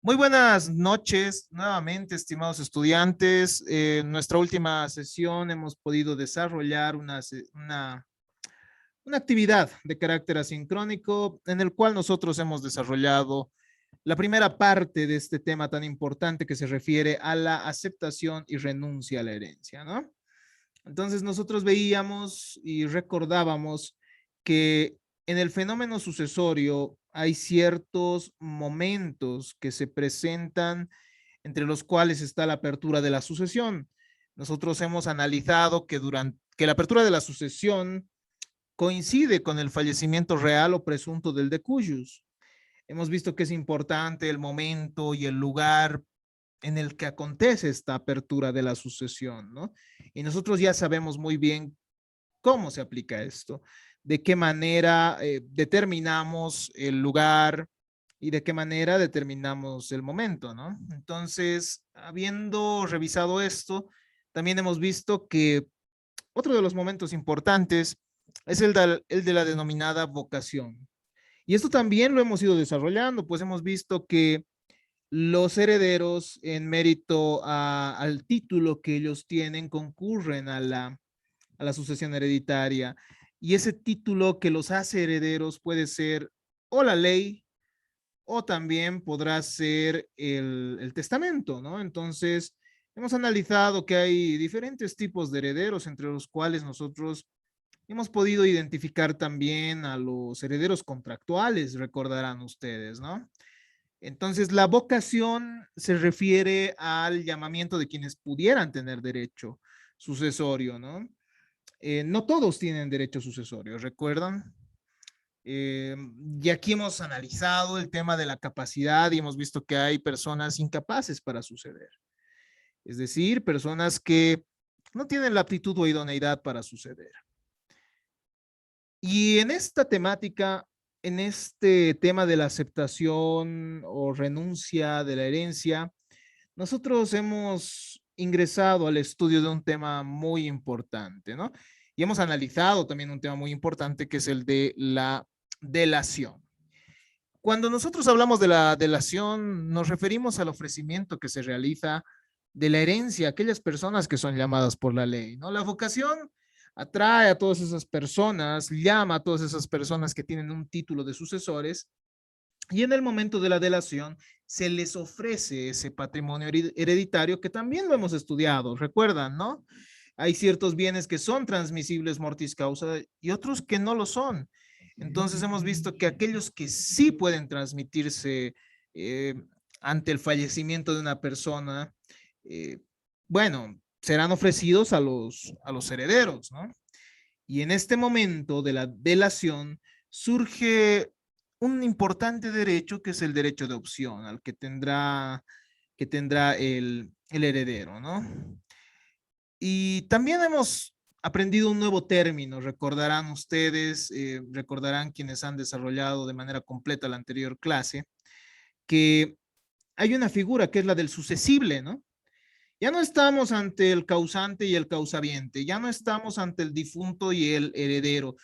Muy buenas noches nuevamente, estimados estudiantes. En nuestra última sesión hemos podido desarrollar una actividad de carácter asincrónico en el cual nosotros hemos desarrollado la primera parte de este tema tan importante que se refiere a la aceptación y renuncia a la herencia, ¿no? Entonces nosotros veíamos y recordábamos que en el fenómeno sucesorio hay ciertos momentos que se presentan entre los cuales está la apertura de la sucesión. Nosotros hemos analizado que la apertura de la sucesión coincide con el fallecimiento real o presunto del decuyus. Hemos visto que es importante el momento y el lugar en el que acontece esta apertura de la sucesión, ¿no? Y nosotros ya sabemos muy bien cómo se aplica esto, de qué manera determinamos el lugar y de qué manera determinamos el momento, ¿no? Entonces, habiendo revisado esto, también hemos visto que otro de los momentos importantes es el de la denominada vocación. Y esto también lo hemos ido desarrollando, pues hemos visto que los herederos, en mérito al título que ellos tienen, concurren a la sucesión hereditaria. Y ese título que los hace herederos puede ser o la ley o también podrá ser el testamento, ¿no? Entonces, hemos analizado que hay diferentes tipos de herederos, entre los cuales nosotros hemos podido identificar también a los herederos contractuales, recordarán ustedes, ¿no? Entonces, la vocación se refiere al llamamiento de quienes pudieran tener derecho sucesorio, ¿no? No todos tienen derecho sucesorio, ¿recuerdan? Y aquí hemos analizado el tema de la capacidad y hemos visto que hay personas incapaces para suceder. Es decir, personas que no tienen la aptitud o idoneidad para suceder. Y en esta temática, en este tema de la aceptación o renuncia de la herencia, nosotros hemos ingresado al estudio de un tema muy importante, ¿no? Y hemos analizado también un tema muy importante que es el de la delación. Cuando nosotros hablamos de la delación, nos referimos al ofrecimiento que se realiza de la herencia a aquellas personas que son llamadas por la ley, ¿no? La vocación atrae a todas esas personas, llama a todas esas personas que tienen un título de sucesores y en el momento de la delación se les ofrece ese patrimonio hereditario que también lo hemos estudiado, recuerdan, ¿no? Hay ciertos bienes que son transmisibles mortis causa y otros que no lo son. Entonces hemos visto que aquellos que sí pueden transmitirse eh, ante el fallecimiento de una persona, eh, bueno, serán ofrecidos a los herederos, ¿no? Y en este momento de la delación surge un importante derecho que es el derecho de opción, al que tendrá el heredero, ¿no? Y también hemos aprendido un nuevo término, recordarán ustedes, recordarán quienes han desarrollado de manera completa la anterior clase, que hay una figura que es la del sucesible, ¿no? Ya no estamos ante el causante y el causaviente, ya no estamos ante el difunto y el heredero,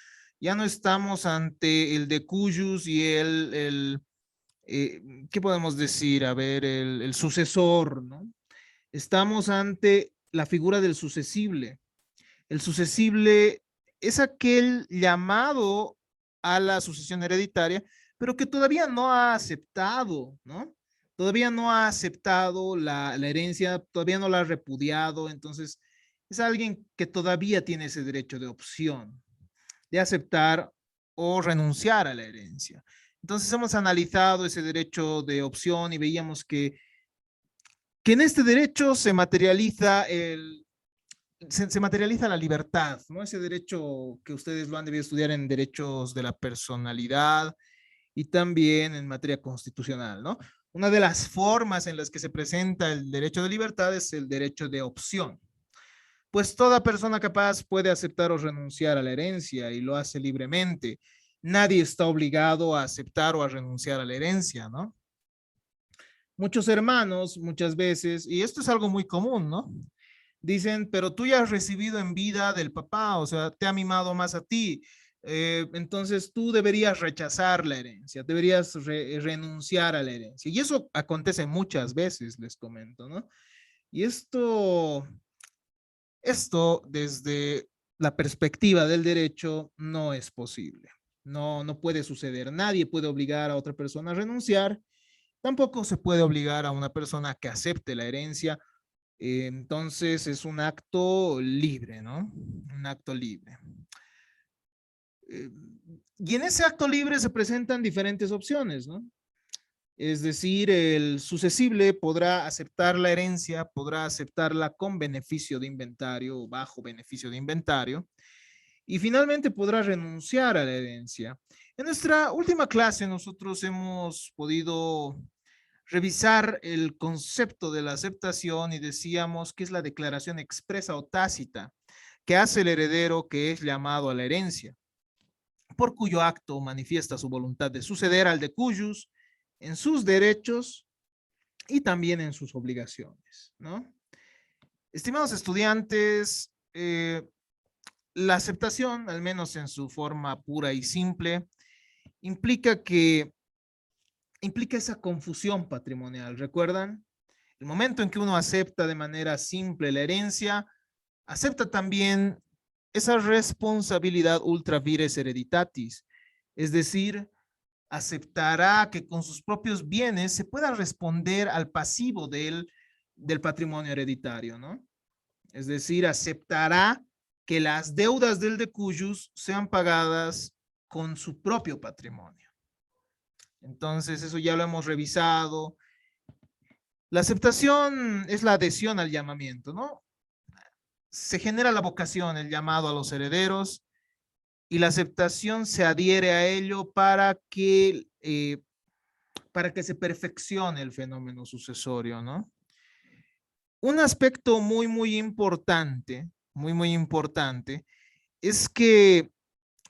ya no estamos ante el decuyus y ¿qué podemos decir? A ver, el sucesor, ¿no? Estamos ante la figura del sucesible. El sucesible es aquel llamado a la sucesión hereditaria, pero que todavía no ha aceptado, ¿no? Todavía no ha aceptado la herencia, todavía no la ha repudiado, entonces es alguien que todavía tiene ese derecho de opción, de aceptar o renunciar a la herencia. Entonces hemos analizado ese derecho de opción y veíamos que en este derecho se materializa la libertad, ¿no? Ese derecho que ustedes lo han debido estudiar en derechos de la personalidad y también en materia constitucional, ¿no? Una de las formas en las que se presenta el derecho de libertad es el derecho de opción. Pues toda persona capaz puede aceptar o renunciar a la herencia y lo hace libremente. Nadie está obligado a aceptar o a renunciar a la herencia, ¿no? Muchos hermanos, muchas veces, y esto es algo muy común, ¿no? Dicen, pero tú ya has recibido en vida del papá, o sea, te ha mimado más a ti. Entonces tú deberías rechazar la herencia, deberías renunciar a la herencia. Y eso acontece muchas veces, les comento, ¿no? Y esto desde la perspectiva del derecho no es posible. No, no puede suceder. Nadie puede obligar a otra persona a renunciar. Tampoco se puede obligar a una persona que acepte la herencia. Entonces es un acto libre, ¿no? Un acto libre. Y en ese acto libre se presentan diferentes opciones, ¿no? Es decir, el sucesible podrá aceptar la herencia, podrá aceptarla con beneficio de inventario o bajo beneficio de inventario, y finalmente podrá renunciar a la herencia. En nuestra última clase nosotros hemos podido revisar el concepto de la aceptación y decíamos que es la declaración expresa o tácita que hace el heredero que es llamado a la herencia, por cuyo acto manifiesta su voluntad de suceder al de cuyos en sus derechos y también en sus obligaciones, ¿no? Estimados estudiantes, la aceptación, al menos en su forma pura y simple, implica esa confusión patrimonial. ¿Recuerdan? El momento en que uno acepta de manera simple la herencia, acepta también esa responsabilidad ultra vires hereditatis, es decir, aceptará que con sus propios bienes se pueda responder al pasivo del patrimonio hereditario, ¿no? Es decir, aceptará que las deudas del decuyus sean pagadas con su propio patrimonio. Entonces, eso ya lo hemos revisado. La aceptación es la adhesión al llamamiento, ¿no? Se genera la vocación, el llamado a los herederos, y la aceptación se adhiere a ello para que se perfeccione el fenómeno sucesorio, ¿no? Un aspecto muy importante, muy importante, es que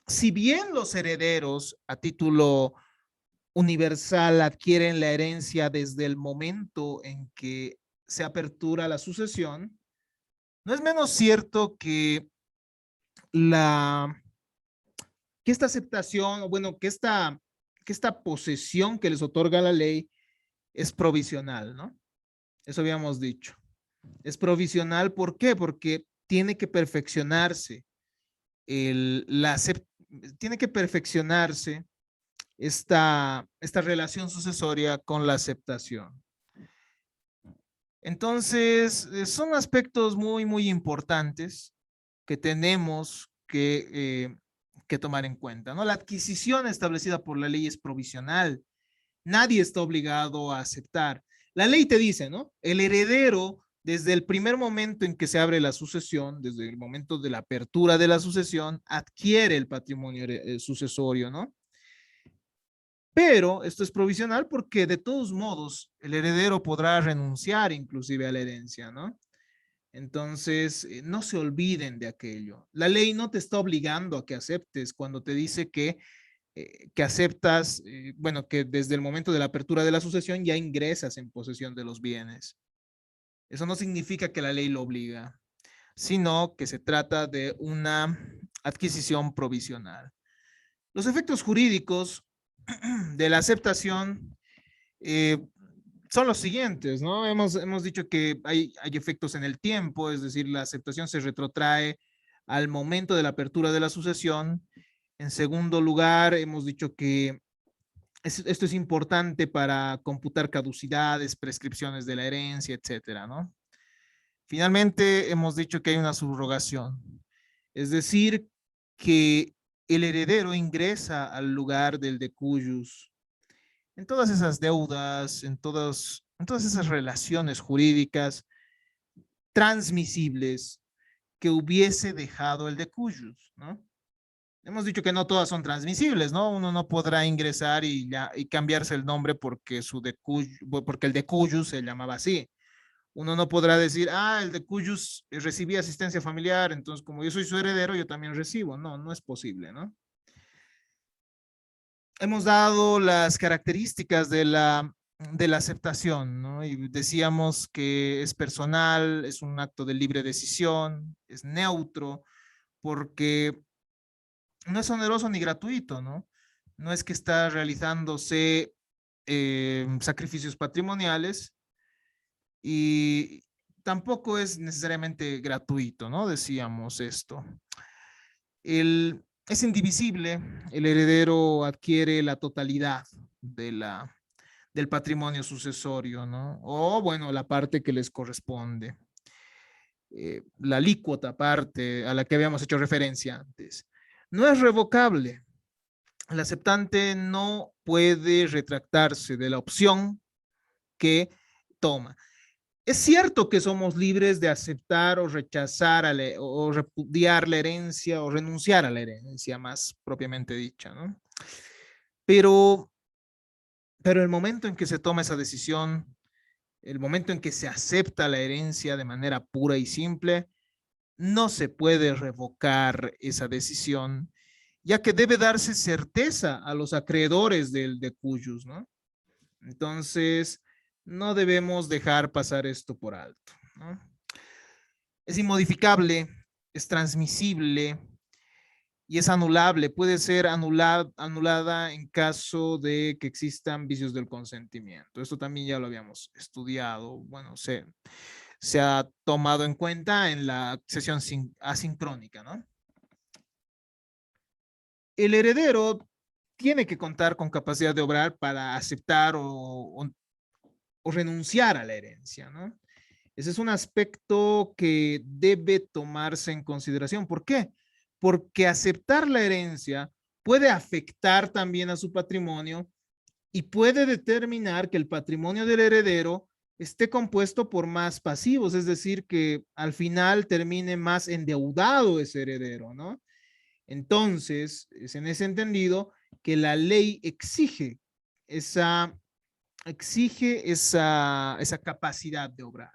si bien los herederos a título universal adquieren la herencia desde el momento en que se apertura la sucesión, no es menos cierto la, que esta aceptación, o bueno, que esta posesión que les otorga la ley es provisional, ¿no? Eso habíamos dicho. Es provisional, ¿por qué? Porque tiene que perfeccionarse tiene que perfeccionarse esta relación sucesoria con la aceptación. Entonces, son aspectos muy importantes que tenemos que tomar en cuenta, ¿no? La adquisición establecida por la ley es provisional. Nadie está obligado a aceptar. La ley te dice, ¿no? El heredero, desde el primer momento en que se abre la sucesión, desde el momento de la apertura de la sucesión, adquiere el patrimonio sucesorio, ¿no? Pero esto es provisional porque de todos modos el heredero podrá renunciar inclusive a la herencia, ¿no? Entonces, no se olviden de aquello. La ley no te está obligando a que aceptes cuando te dice que aceptas, bueno, que desde el momento de la apertura de la sucesión ya ingresas en posesión de los bienes. Eso no significa que la ley lo obliga, sino que se trata de una adquisición provisional. Los efectos jurídicos de la aceptación son los siguientes, ¿no? Hemos dicho que hay efectos en el tiempo, es decir, la aceptación se retrotrae al momento de la apertura de la sucesión. En segundo lugar, hemos dicho que esto es importante para computar caducidades, prescripciones de la herencia, etcétera, ¿no? Finalmente, hemos dicho que hay una subrogación, es decir, que el heredero ingresa al lugar del decuyus en todas esas deudas, en todas esas relaciones jurídicas transmisibles que hubiese dejado el decuyus, ¿no? Hemos dicho que no todas son transmisibles, ¿no? Uno no podrá ingresar y cambiarse el nombre porque el decuyus se llamaba así. Uno no podrá decir, el decuyus recibía asistencia familiar, entonces como yo soy su heredero, yo también recibo. No, no es posible, ¿no? Hemos dado las características de la aceptación, ¿no? Y decíamos que es personal, es un acto de libre decisión, es neutro, porque no es oneroso ni gratuito, ¿no? No es que está realizándose sacrificios patrimoniales y tampoco es necesariamente gratuito, ¿no? Decíamos esto. Es indivisible, el heredero adquiere la totalidad del patrimonio sucesorio, ¿no? O bueno, la parte que les corresponde. La alícuota parte a la que habíamos hecho referencia antes. No es revocable. El aceptante no puede retractarse de la opción que toma. Es cierto que somos libres de aceptar o rechazar o repudiar la herencia o renunciar a la herencia, más propiamente dicha, ¿no? Pero, pero el momento en que se toma esa decisión, el momento en que se acepta la herencia de manera pura y simple, no se puede revocar esa decisión, ya que debe darse certeza a los acreedores del de cuyos, ¿no? Entonces, no debemos dejar pasar esto por alto, ¿no? Es inmodificable, es transmisible y es anulable. Puede ser anulada en caso de que existan vicios del consentimiento. Esto también ya lo habíamos estudiado. Bueno, se ha tomado en cuenta en la sesión asincrónica, ¿no? El heredero tiene que contar con capacidad de obrar para aceptar o renunciar a la herencia, ¿no? Ese es un aspecto que debe tomarse en consideración. ¿Por qué? Porque aceptar la herencia puede afectar también a su patrimonio y puede determinar que el patrimonio del heredero esté compuesto por más pasivos, es decir, que al final termine más endeudado ese heredero, ¿no? Entonces, es en ese entendido que la ley esa, exige esa capacidad de obrar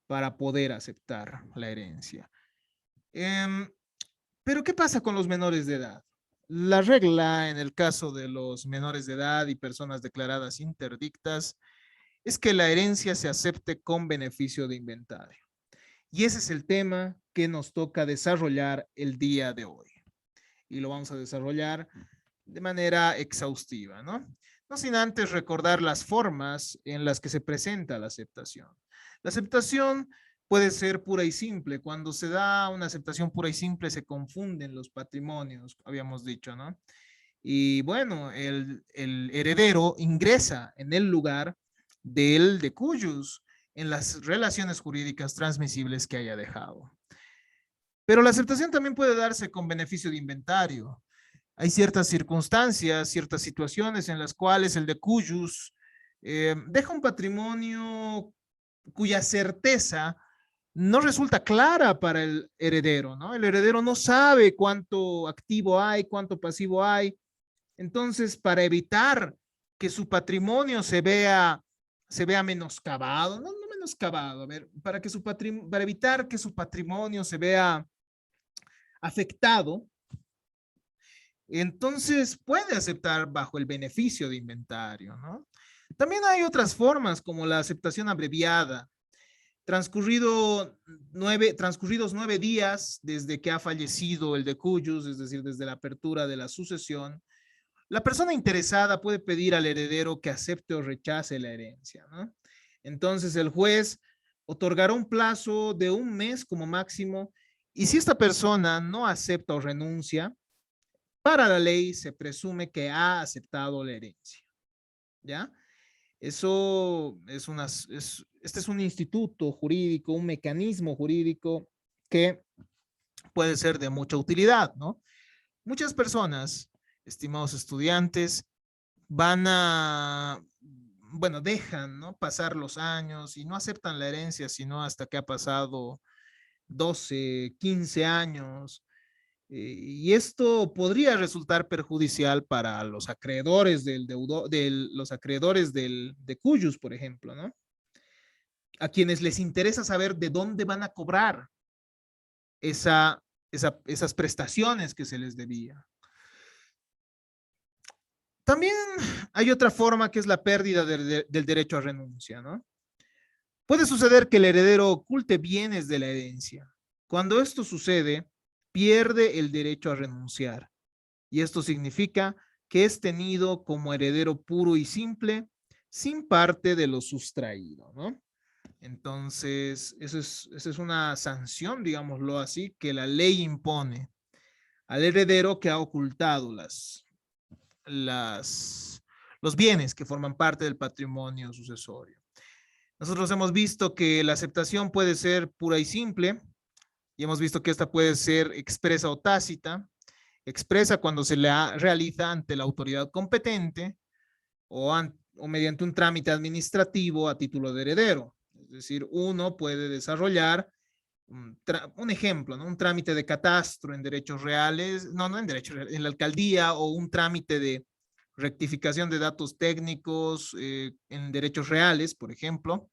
para poder aceptar la herencia. Pero, ¿qué pasa con los menores de edad? La regla en el caso de los menores de edad y personas declaradas interdictas es que la herencia se acepte con beneficio de inventario. Y ese es el tema que nos toca desarrollar el día de hoy. Y lo vamos a desarrollar de manera exhaustiva, ¿no? No sin antes recordar las formas en las que se presenta la aceptación. La aceptación puede ser pura y simple. Cuando se da una aceptación pura y simple, se confunden los patrimonios, habíamos dicho, ¿no? Y bueno, el heredero ingresa en el lugar del de cuyos en las relaciones jurídicas transmisibles que haya dejado. Pero la aceptación también puede darse con beneficio de inventario. Hay ciertas circunstancias, ciertas situaciones en las cuales el de cuyos deja un patrimonio cuya certeza no resulta clara para el heredero, ¿no? El heredero no sabe cuánto activo hay, cuánto pasivo hay. Entonces, para evitar que su patrimonio se vea menoscabado, no menoscabado, a ver, para evitar que su patrimonio se vea afectado, entonces puede aceptar bajo el beneficio de inventario, ¿no? También hay otras formas como la aceptación abreviada. Transcurridos 9 días desde que ha fallecido el de cuyos, es decir, desde la apertura de la sucesión, la persona interesada puede pedir al heredero que acepte o rechace la herencia, ¿no? Entonces el juez otorgará un plazo de 1 mes como máximo y si esta persona no acepta o renuncia, para la ley se presume que ha aceptado la herencia, ¿ya? Eso este es un instituto jurídico, un mecanismo jurídico que puede ser de mucha utilidad, ¿no? Muchas personas, estimados estudiantes, bueno, dejan, ¿no? Pasar los años y no aceptan la herencia, sino hasta que ha pasado 12, 15 años. Y esto podría resultar perjudicial para los acreedores los acreedores de cuyos, por ejemplo, ¿no? A quienes les interesa saber de dónde van a cobrar esas prestaciones que se les debía. También hay otra forma que es la pérdida del derecho a renuncia, ¿no? Puede suceder que el heredero oculte bienes de la herencia. Cuando esto sucede, pierde el derecho a renunciar. Y esto significa que es tenido como heredero puro y simple, sin parte de lo sustraído, ¿no? Entonces, esa es una sanción, digámoslo así, que la ley impone al heredero que ha ocultado los bienes que forman parte del patrimonio sucesorio. Nosotros hemos visto que la aceptación puede ser pura y simple, y hemos visto que esta puede ser expresa o tácita. Expresa cuando se la realiza ante la autoridad competente o mediante un trámite administrativo a título de heredero. Es decir, uno puede desarrollar un ejemplo, ¿no? Un trámite de catastro en derechos reales, no en derechos reales, en la alcaldía, o un trámite de rectificación de datos técnicos en derechos reales, por ejemplo,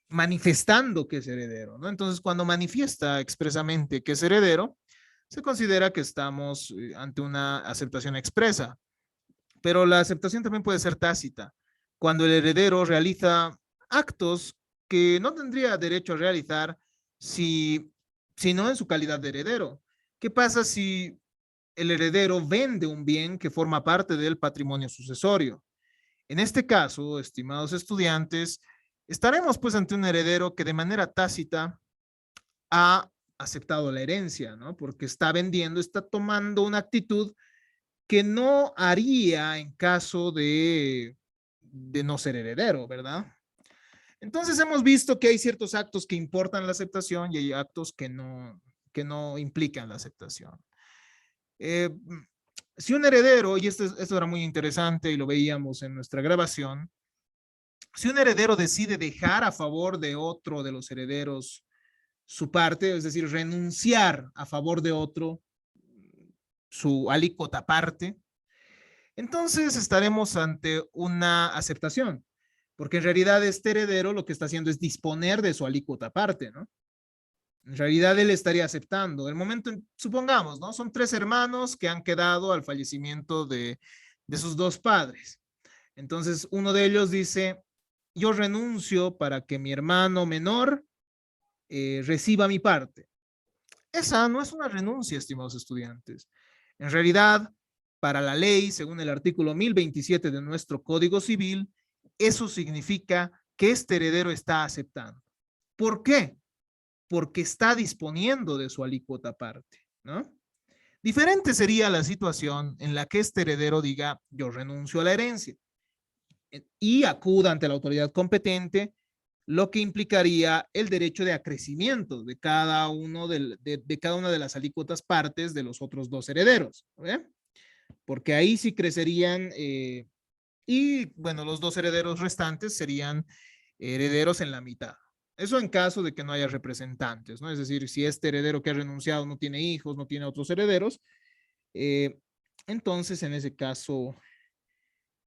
manifestando que es heredero, ¿no? Entonces, cuando manifiesta expresamente que es heredero, se considera que estamos ante una aceptación expresa. Pero la aceptación también puede ser tácita, cuando el heredero realiza actos que no tendría derecho a realizar si no en su calidad de heredero. ¿Qué pasa si el heredero vende un bien que forma parte del patrimonio sucesorio? En este caso, estimados estudiantes, estaremos pues ante un heredero que de manera tácita ha aceptado la herencia, ¿no? Porque está vendiendo, está tomando una actitud que no haría en caso de no ser heredero, ¿verdad? Entonces hemos visto que hay ciertos actos que importan la aceptación y hay actos que no implican la aceptación. Eh, si un heredero, y esto era muy interesante y lo veíamos en nuestra grabación, si un heredero decide dejar a favor de otro de los herederos su parte, es decir, renunciar a favor de otro su alícuota parte, entonces estaremos ante una aceptación, porque en realidad este heredero lo que está haciendo es disponer de su alícuota parte, ¿no? En realidad él estaría aceptando. El momento, supongamos, ¿no? Son 3 hermanos que han quedado al fallecimiento de sus 2 padres. Entonces uno de ellos dice, yo renuncio para que mi hermano menor reciba mi parte. Esa no es una renuncia, estimados estudiantes. En realidad, para la ley, según el artículo 1027 de nuestro Código Civil, eso significa que este heredero está aceptando. ¿Por qué? Porque está disponiendo de su alícuota parte, ¿no? Diferente sería la situación en la que este heredero diga, yo renuncio a la herencia y acuda ante la autoridad competente, lo que implicaría el derecho de acrecimiento de cada cada una de las alícuotas partes de los otros 2 herederos, ¿eh? Porque ahí sí crecerían y bueno, los 2 herederos restantes serían herederos en la mitad. Eso en caso de que no haya representantes, ¿no? Es decir, si este heredero que ha renunciado no tiene hijos, no tiene otros herederos, entonces en ese caso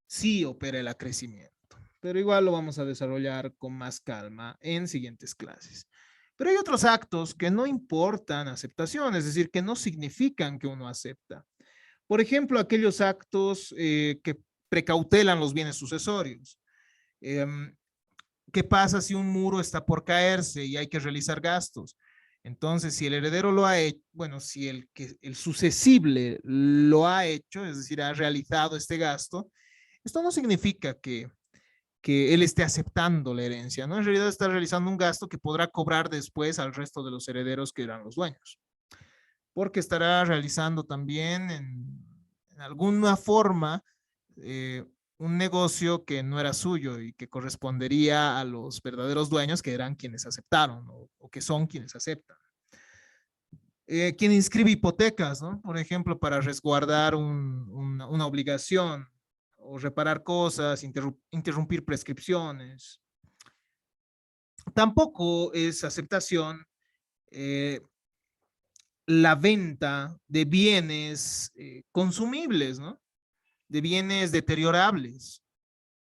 sí opera el acrecimiento. Pero igual lo vamos a desarrollar con más calma en siguientes clases. Pero hay otros actos que no importan aceptación, es decir, que no significan que uno acepta. Por ejemplo, aquellos actos que precautelan los bienes sucesorios. ¿Qué pasa si un muro está por caerse y hay que realizar gastos? Entonces, si el heredero lo ha hecho, bueno, si el sucesible lo ha hecho, es decir, ha realizado este gasto, esto no significa que él esté aceptando la herencia, ¿no? En realidad está realizando un gasto que podrá cobrar después al resto de los herederos que eran los dueños, porque estará realizando también en alguna forma un negocio que no era suyo y que correspondería a los verdaderos dueños que eran quienes aceptaron o que son quienes aceptan. Quien inscribe hipotecas, ¿no? Por ejemplo, para resguardar una obligación o reparar cosas, interrumpir prescripciones. Tampoco es aceptación la venta de bienes consumibles, ¿no? De bienes deteriorables.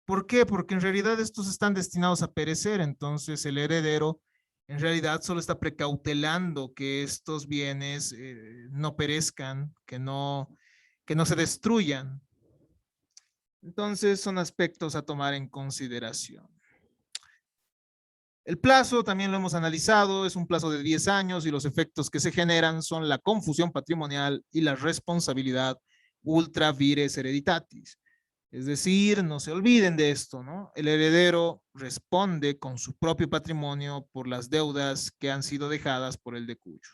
¿Por qué? Porque en realidad estos están destinados a perecer, entonces el heredero en realidad solo está precautelando que estos bienes no perezcan, que no se destruyan. Entonces son aspectos a tomar en consideración. El plazo también lo hemos analizado, es un plazo de 10 años y los efectos que se generan son la confusión patrimonial y la responsabilidad ultra vires hereditatis. Es decir, no se olviden de esto, ¿no? El heredero responde con su propio patrimonio por las deudas que han sido dejadas por el decuyos.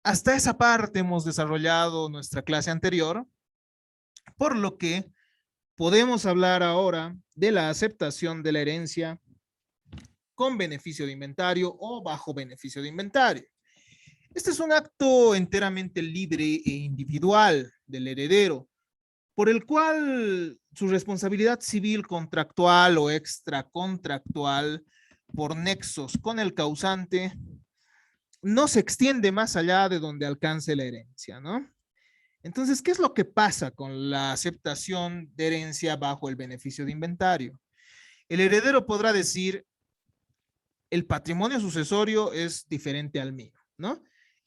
Hasta esa parte hemos desarrollado nuestra clase anterior, por lo que podemos hablar ahora de la aceptación de la herencia con beneficio de inventario o bajo beneficio de inventario. Este es un acto enteramente libre e individual del heredero, por el cual su responsabilidad civil contractual o extracontractual por nexos con el causante no se extiende más allá de donde alcance la herencia, ¿no? Entonces, ¿qué es lo que pasa con la aceptación de herencia bajo el beneficio de inventario? El heredero podrá decir, el patrimonio sucesorio es diferente al mío, ¿no?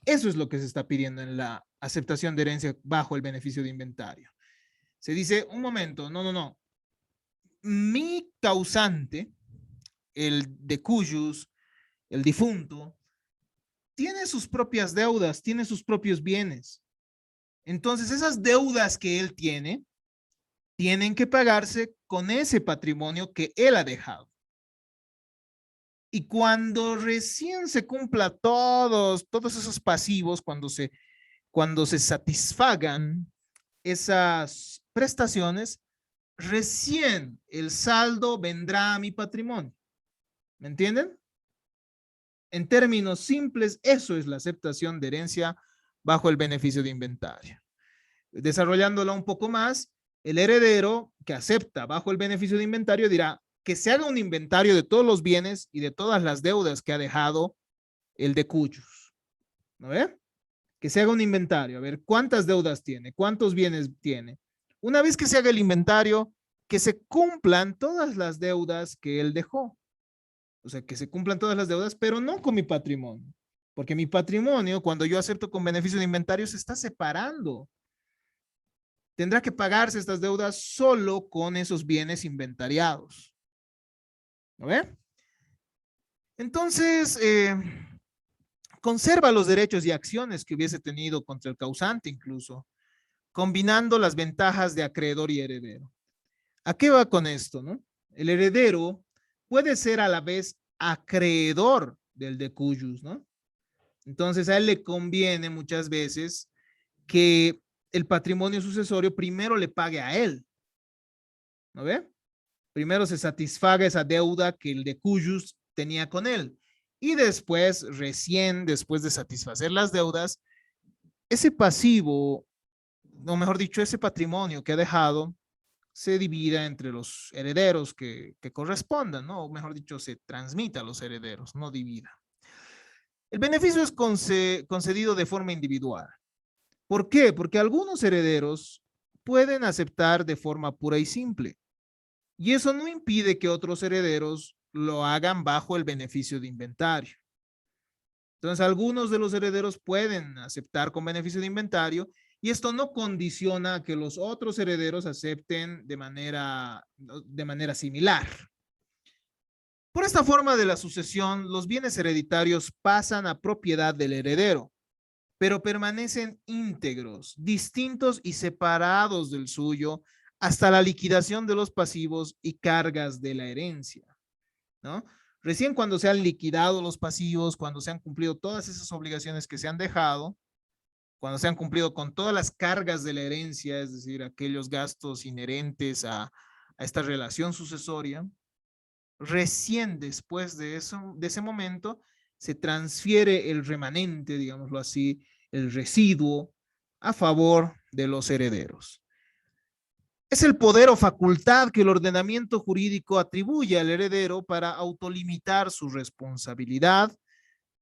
Eso es lo que se está pidiendo en la aceptación de herencia bajo el beneficio de inventario. Se dice, un momento, no. Mi causante, el decuyus, el difunto, tiene sus propias deudas, tiene sus propios bienes. Entonces, esas deudas que él tiene, tienen que pagarse con ese patrimonio que él ha dejado. Y cuando recién se cumpla todos esos pasivos, cuando se satisfagan esas prestaciones, recién el saldo vendrá a mi patrimonio. ¿Me entienden? En términos simples, eso es la aceptación de herencia bajo el beneficio de inventario. Desarrollándola un poco más, el heredero que acepta bajo el beneficio de inventario dirá que se haga un inventario de todos los bienes y de todas las deudas que ha dejado el decuyos. ¿No ve? Que se haga un inventario, a ver cuántas deudas tiene, cuántos bienes tiene. Una vez que se haga el inventario, que se cumplan todas las deudas que él dejó. O sea, que se cumplan todas las deudas, pero no con mi patrimonio. Porque mi patrimonio, cuando yo acepto con beneficio de inventario, se está separando. Tendrá que pagarse estas deudas solo con esos bienes inventariados. ¿No ve? Entonces, conserva los derechos y acciones que hubiese tenido contra el causante incluso, combinando las ventajas de acreedor y heredero. ¿A qué va con esto, no? El heredero puede ser a la vez acreedor del decuyus, ¿no? Entonces a él le conviene muchas veces que el patrimonio sucesorio primero le pague a él, ¿no ve? Primero se satisfaga esa deuda que el decuyus tenía con él y después, recién después de satisfacer las deudas, ese pasivo, o mejor dicho, ese patrimonio que ha dejado, se divida entre los herederos que correspondan, ¿no? O mejor dicho, se transmita a los herederos, no divida. El beneficio es concedido de forma individual. ¿Por qué? Porque algunos herederos pueden aceptar de forma pura y simple. Y eso no impide que otros herederos lo hagan bajo el beneficio de inventario. Entonces, algunos de los herederos pueden aceptar con beneficio de inventario y esto no condiciona a que los otros herederos acepten de manera similar. Por esta forma de la sucesión, los bienes hereditarios pasan a propiedad del heredero, pero permanecen íntegros, distintos y separados del suyo hasta la liquidación de los pasivos y cargas de la herencia, ¿no? Recién cuando se han liquidado los pasivos, cuando se han cumplido todas esas obligaciones que se han dejado, cuando se han cumplido con todas las cargas de la herencia, es decir, aquellos gastos inherentes a esta relación sucesoria, recién después de eso, de ese momento, se transfiere el remanente, digámoslo así, el residuo a favor de los herederos. Es el poder o facultad que el ordenamiento jurídico atribuye al heredero para autolimitar su responsabilidad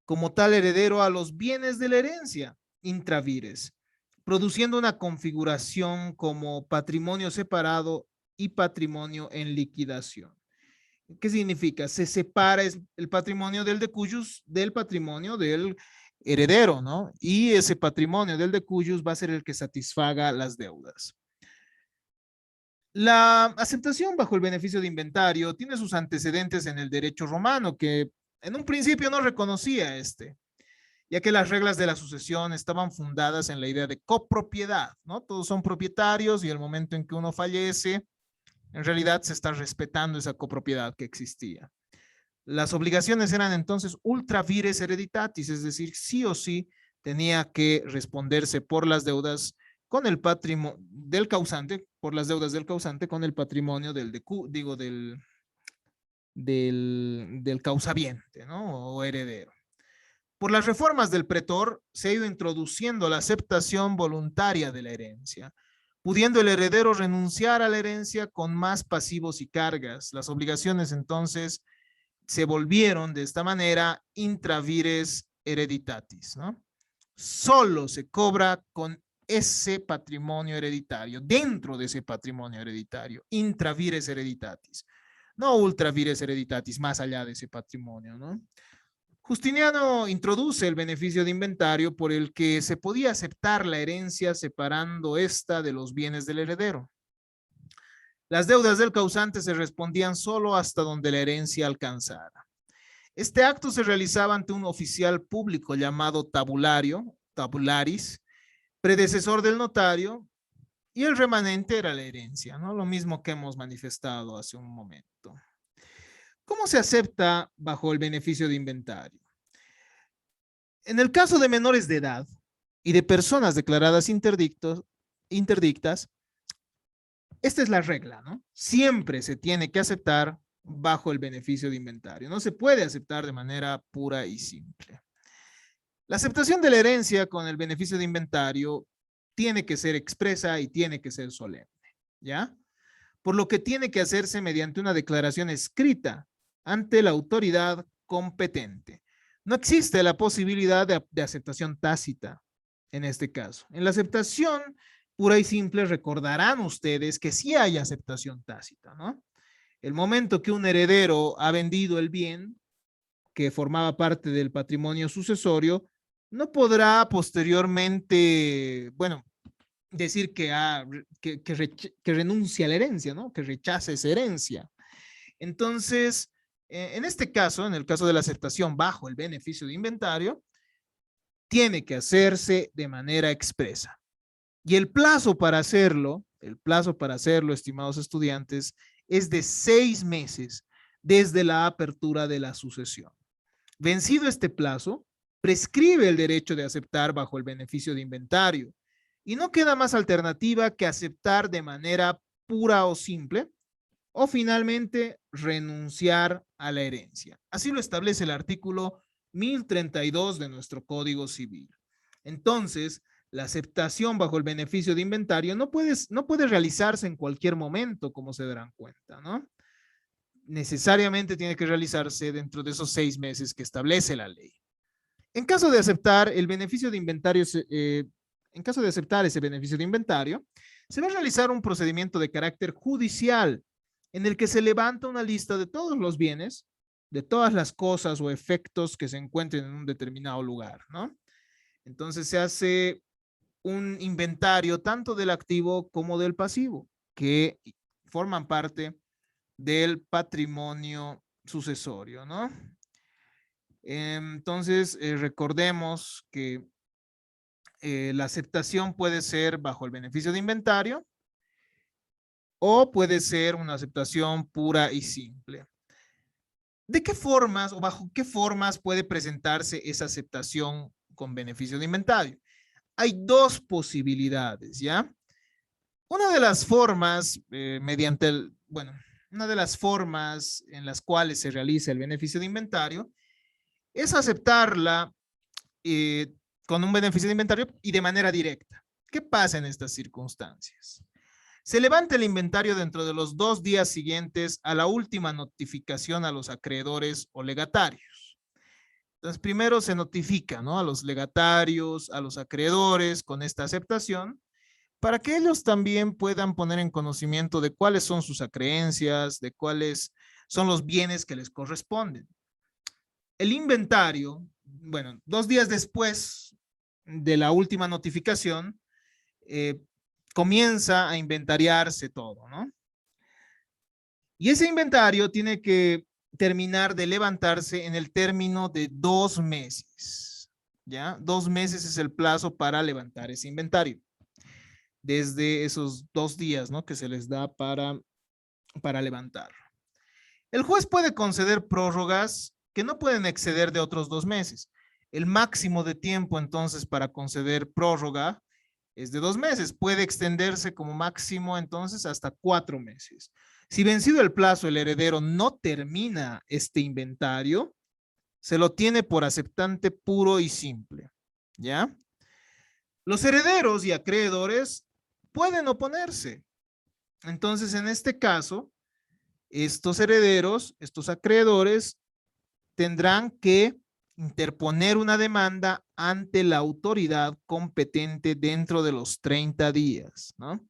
como tal heredero a los bienes de la herencia intravires, produciendo una configuración como patrimonio separado y patrimonio en liquidación. ¿Qué significa? Se separa el patrimonio del decuyus del patrimonio del heredero, ¿no? Y ese patrimonio del decuyus va a ser el que satisfaga las deudas. La aceptación bajo el beneficio de inventario tiene sus antecedentes en el derecho romano, que en un principio no reconocía este. ya que las reglas de la sucesión estaban fundadas en la idea de copropiedad, ¿no? Todos son propietarios y el momento en que uno fallece, en realidad se está respetando esa copropiedad que existía. Las obligaciones eran entonces ultra vires hereditatis, es decir, sí o sí tenía que responderse por las deudas con el patrimonio del causante, por las deudas del causante con el patrimonio del causaviente, ¿no? O heredero. Por las reformas del pretor se ha ido introduciendo la aceptación voluntaria de la herencia, pudiendo el heredero renunciar a la herencia con más pasivos y cargas. Las obligaciones entonces se volvieron de esta manera intravires hereditatis, ¿no? Solo se cobra con ese patrimonio hereditario, dentro de ese patrimonio hereditario, intravires hereditatis, no ultravires hereditatis, más allá de ese patrimonio, ¿no? Justiniano introduce el beneficio de inventario por el que se podía aceptar la herencia separando esta de los bienes del heredero. Las deudas del causante se respondían solo hasta donde la herencia alcanzara. Este acto se realizaba ante un oficial público llamado tabularis, predecesor del notario, y el remanente era la herencia, ¿no? Lo mismo que hemos manifestado hace un momento. ¿Cómo se acepta bajo el beneficio de inventario? En el caso de menores de edad y de personas declaradas interdictas, esta es la regla, ¿no? Siempre se tiene que aceptar bajo el beneficio de inventario. No se puede aceptar de manera pura y simple. La aceptación de la herencia con el beneficio de inventario tiene que ser expresa y tiene que ser solemne, ¿ya? Por lo que tiene que hacerse mediante una declaración escrita ante la autoridad competente. No existe la posibilidad de aceptación tácita en este caso. En la aceptación pura y simple recordarán ustedes que sí hay aceptación tácita, ¿no? El momento que un heredero ha vendido el bien que formaba parte del patrimonio sucesorio, no podrá posteriormente, bueno, decir que renuncia a la herencia, ¿no? Que rechaza esa herencia. Entonces, en este caso, en el caso de la aceptación bajo el beneficio de inventario, tiene que hacerse de manera expresa. Y el plazo para hacerlo, estimados estudiantes, es de 6 meses desde la apertura de la sucesión. Vencido este plazo, prescribe el derecho de aceptar bajo el beneficio de inventario y no queda más alternativa que aceptar de manera pura o simple o finalmente renunciar a la herencia. Así lo establece el artículo 1032 de nuestro Código Civil. Entonces, la aceptación bajo el beneficio de inventario no puede realizarse en cualquier momento, como se darán cuenta, ¿no? Necesariamente tiene que realizarse dentro de esos 6 meses que establece la ley. En caso de aceptar el beneficio de inventario, en caso de aceptar ese beneficio de inventario, se va a realizar un procedimiento de carácter judicial en el que se levanta una lista de todos los bienes, de todas las cosas o efectos que se encuentren en un determinado lugar, ¿no? Entonces se hace un inventario tanto del activo como del pasivo, que forman parte del patrimonio sucesorio, ¿no? Entonces, recordemos que la aceptación puede ser bajo el beneficio de inventario o puede ser una aceptación pura y simple. ¿De qué formas o bajo qué formas puede presentarse esa aceptación con beneficio de inventario? Hay dos posibilidades, ¿ya? Una de las formas una de las formas en las cuales se realiza el beneficio de inventario es aceptarla con un beneficio de inventario y de manera directa. ¿Qué pasa en estas circunstancias? Se levanta el inventario dentro de los 2 días siguientes a la última notificación a los acreedores o legatarios. Entonces, primero se notifica, ¿no? A los legatarios, a los acreedores con esta aceptación, para que ellos también puedan poner en conocimiento de cuáles son sus acreencias, de cuáles son los bienes que les corresponden. El inventario, bueno, 2 días después de la última notificación, comienza a inventariarse todo, ¿no? Y ese inventario tiene que terminar de levantarse en el término de 2 meses. ¿ya? 2 meses es el plazo para levantar ese inventario. Desde esos 2 días, ¿no? Que se les da para levantar. El juez puede conceder prórrogas que no pueden exceder de otros 2 meses. El máximo de tiempo entonces para conceder prórroga es de 2 meses. Puede extenderse como máximo entonces hasta 4 meses. Si vencido el plazo el heredero no termina este inventario, se lo tiene por aceptante puro y simple. ¿Ya? Los herederos y acreedores pueden oponerse. Entonces, en este caso, estos herederos, estos acreedores, tendrán que interponer una demanda ante la autoridad competente dentro de los 30 días, ¿no?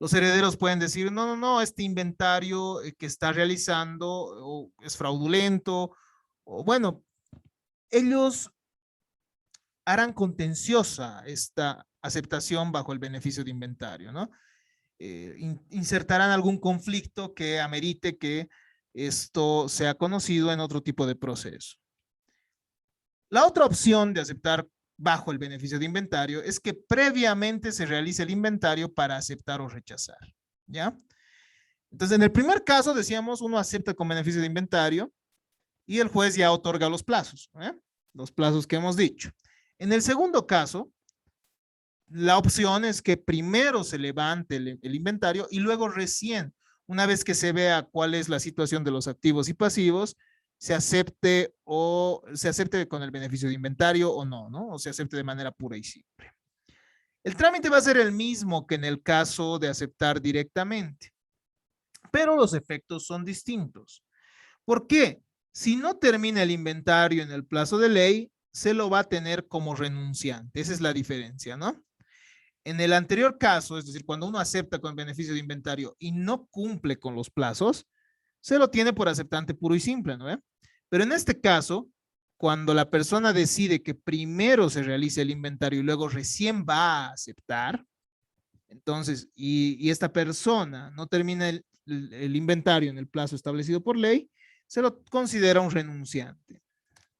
Los herederos pueden decir, no, no, no, este inventario que está realizando es fraudulento, o bueno, ellos harán contenciosa esta aceptación bajo el beneficio de inventario, ¿no? Insertarán algún conflicto que amerite que esto sea conocido en otro tipo de proceso. La otra opción de aceptar bajo el beneficio de inventario es que previamente se realice el inventario para aceptar o rechazar, ¿ya? Entonces, en el primer caso, decíamos, uno acepta con beneficio de inventario y el juez ya otorga los plazos, los plazos que hemos dicho. En el segundo caso, la opción es que primero se levante el inventario y luego recién, una vez que se vea cuál es la situación de los activos y pasivos, se acepte con el beneficio de inventario o no, ¿no? O se acepte de manera pura y simple. El trámite va a ser el mismo que en el caso de aceptar directamente, pero los efectos son distintos. ¿Por qué? Si no termina el inventario en el plazo de ley, se lo va a tener como renunciante. Esa es la diferencia, ¿no? En el anterior caso, es decir, cuando uno acepta con beneficio de inventario y no cumple con los plazos, se lo tiene por aceptante puro y simple, ¿no? Pero en este caso, cuando la persona decide que primero se realice el inventario y luego recién va a aceptar, entonces, y esta persona no termina el inventario en el plazo establecido por ley, se lo considera un renunciante.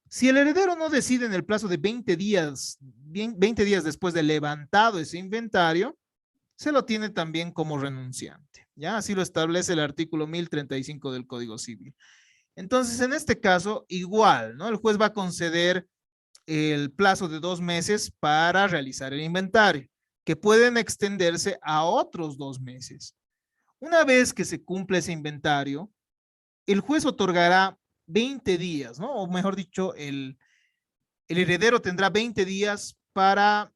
Si el heredero no decide en el plazo de 20 días, 20 días después de levantado ese inventario, se lo tiene también como renunciante. ¿Ya? Así lo establece el artículo 1035 del Código Civil. Entonces, en este caso, igual, ¿no? El juez va a conceder el plazo de 2 meses para realizar el inventario, que pueden extenderse a otros 2 meses. Una vez que se cumple ese inventario, el juez otorgará 20 días, ¿no? O mejor dicho, el heredero tendrá 20 días para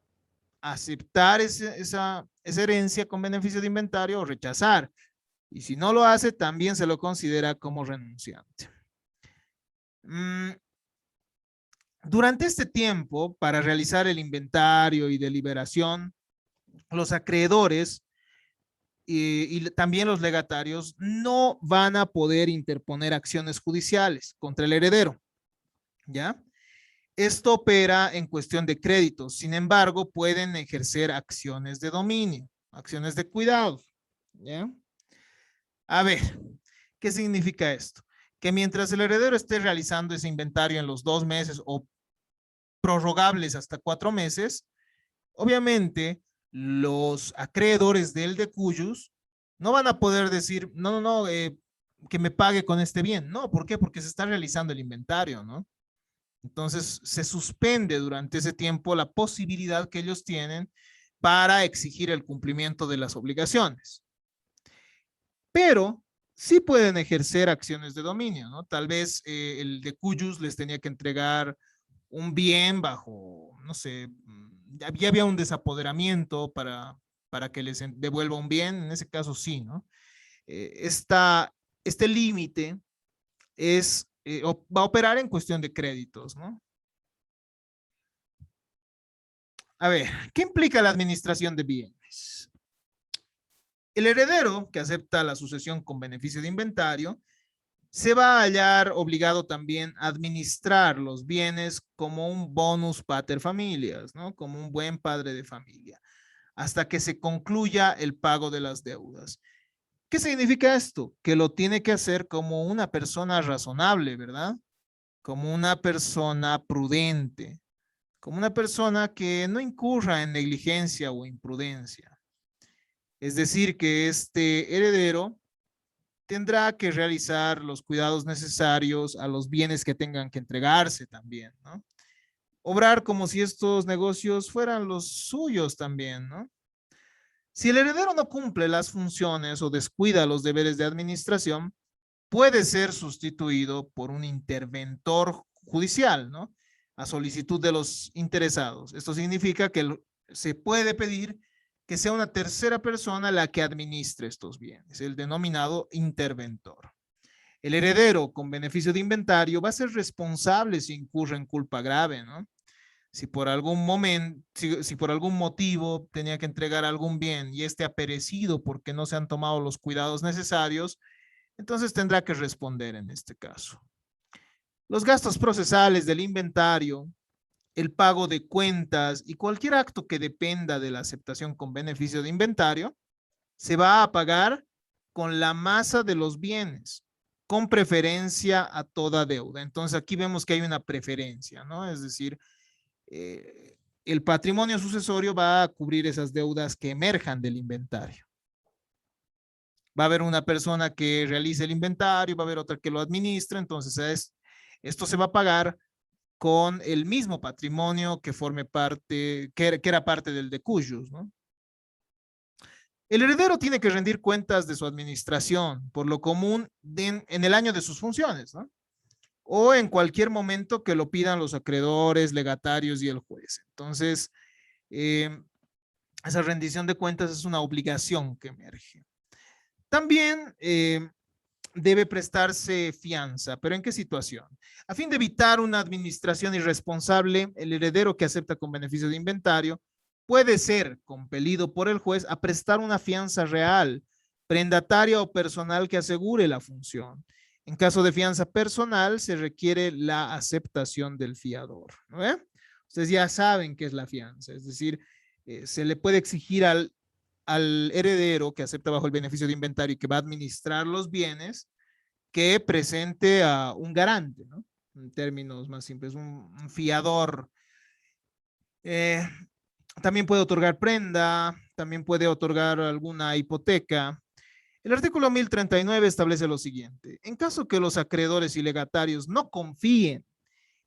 aceptar esa herencia con beneficio de inventario o rechazar. Y si no lo hace, también se lo considera como renunciante. Durante este tiempo, para realizar el inventario y deliberación, los acreedores y también los legatarios no van a poder interponer acciones judiciales contra el heredero, ¿ya? Esto opera en cuestión de créditos. Sin embargo, pueden ejercer acciones de dominio, acciones de cuidado. ¿Ya? A ver, ¿qué significa esto? Que mientras el heredero esté realizando ese inventario en los 2 meses o prorrogables hasta 4 meses, obviamente los acreedores del decuyus no van a poder decir, no, no, no, que me pague con este bien. No, ¿por qué? Porque se está realizando el inventario, ¿no? Entonces, se suspende durante ese tiempo la posibilidad que ellos tienen para exigir el cumplimiento de las obligaciones. Pero sí pueden ejercer acciones de dominio, ¿no? Tal vez el de cuyos les tenía que entregar un bien bajo, no sé, ya había un desapoderamiento para que les devuelva un bien, en ese caso sí, ¿no? Este límite va a operar en cuestión de créditos, ¿no? A ver, ¿qué implica la administración de bienes? El heredero que acepta la sucesión con beneficio de inventario se va a hallar obligado también a administrar los bienes como un bonus pater familias, ¿no? Como un buen padre de familia, hasta que se concluya el pago de las deudas. ¿Qué significa esto? Que lo tiene que hacer como una persona razonable, ¿verdad? Como una persona prudente, como una persona que no incurra en negligencia o imprudencia. Es decir, que este heredero tendrá que realizar los cuidados necesarios a los bienes que tengan que entregarse también, ¿no? Obrar como si estos negocios fueran los suyos también, ¿no? Si el heredero no cumple las funciones o descuida los deberes de administración, puede ser sustituido por un interventor judicial, ¿no? A solicitud de los interesados. Esto significa que se puede pedir que sea una tercera persona la que administre estos bienes, el denominado interventor. El heredero con beneficio de inventario va a ser responsable si incurre en culpa grave, ¿no? Si por algún momento, si por algún motivo tenía que entregar algún bien y este ha perecido porque no se han tomado los cuidados necesarios, entonces tendrá que responder en este caso. Los gastos procesales del inventario, el pago de cuentas y cualquier acto que dependa de la aceptación con beneficio de inventario se va a pagar con la masa de los bienes, con preferencia a toda deuda. Entonces aquí vemos que hay una preferencia, ¿no? Es decir, el patrimonio sucesorio va a cubrir esas deudas que emerjan del inventario. Va a haber una persona que realice el inventario, va a haber otra que lo administre, entonces esto se va a pagar con el mismo patrimonio que forme parte, que era parte del decuyus, ¿no? El heredero tiene que rendir cuentas de su administración, por lo común en el año de sus funciones, ¿no? O en cualquier momento que lo pidan los acreedores, legatarios y el juez. Entonces, esa rendición de cuentas es una obligación que emerge. También debe prestarse fianza, pero ¿en qué situación? A fin de evitar una administración irresponsable, el heredero que acepta con beneficio de inventario puede ser compelido por el juez a prestar una fianza real, prendataria o personal que asegure la función. En caso de fianza personal, se requiere la aceptación del fiador, ¿no? Ustedes ya saben qué es la fianza, es decir, se le puede exigir al heredero que acepta bajo el beneficio de inventario y que va a administrar los bienes, que presente a un garante, ¿no? En términos más simples, un fiador. También puede otorgar prenda, también puede otorgar alguna hipoteca. El artículo 1039 establece lo siguiente: en caso que los acreedores y legatarios no confíen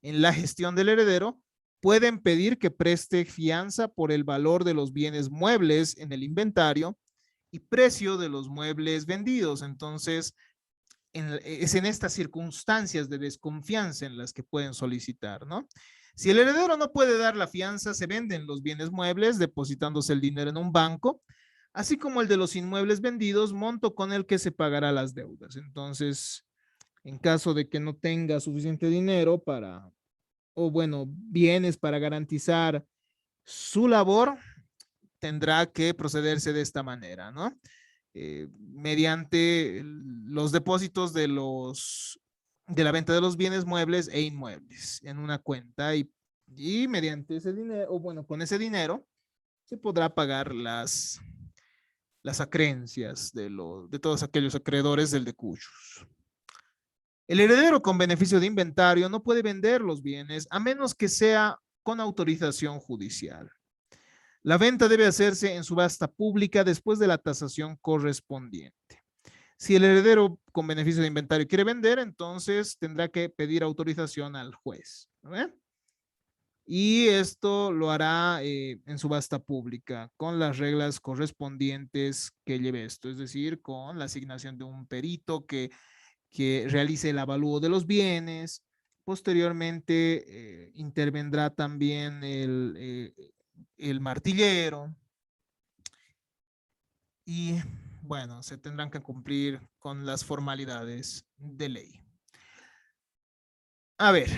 en la gestión del heredero, pueden pedir que preste fianza por el valor de los bienes muebles en el inventario y precio de los muebles vendidos. Entonces, es en estas circunstancias de desconfianza en las que pueden solicitar, ¿no? Si el heredero no puede dar la fianza, se venden los bienes muebles depositándose el dinero en un banco, así como el de los inmuebles vendidos, monto con el que se pagará las deudas. Entonces, en caso de que no tenga suficiente dinero para, o bueno, bienes para garantizar su labor, tendrá que procederse de esta manera, ¿no? Mediante los depósitos de la venta de los bienes muebles e inmuebles en una cuenta y mediante ese dinero, o bueno, con ese dinero se podrá pagar las acreencias de todos aquellos acreedores del decuyus. El heredero con beneficio de inventario no puede vender los bienes a menos que sea con autorización judicial. La venta debe hacerse en subasta pública después de la tasación correspondiente. Si el heredero con beneficio de inventario quiere vender, entonces tendrá que pedir autorización al juez, ¿no? Y esto lo hará en subasta pública con las reglas correspondientes que lleve esto, es decir, con la asignación de un perito que realice el avalúo de los bienes. Posteriormente intervendrá también el martillero y bueno, se tendrán que cumplir con las formalidades de ley. A ver,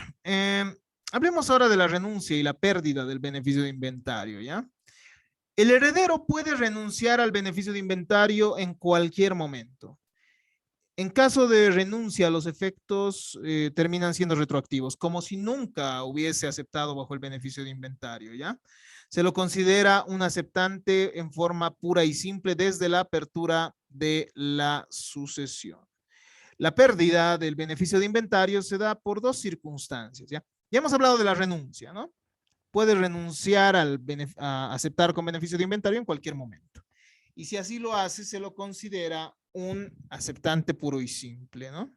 hablemos ahora de la renuncia y la pérdida del beneficio de inventario, ¿ya? El heredero puede renunciar al beneficio de inventario en cualquier momento. En caso de renuncia, los efectos terminan siendo retroactivos, como si nunca hubiese aceptado bajo el beneficio de inventario, ¿ya? Se lo considera un aceptante en forma pura y simple desde la apertura de la sucesión. La pérdida del beneficio de inventario se da por dos circunstancias, ¿ya? Ya hemos hablado de la renuncia, ¿no? puede renunciar a aceptar con beneficio de inventario en cualquier momento. Y si así lo hace, se lo considera un aceptante puro y simple, ¿no?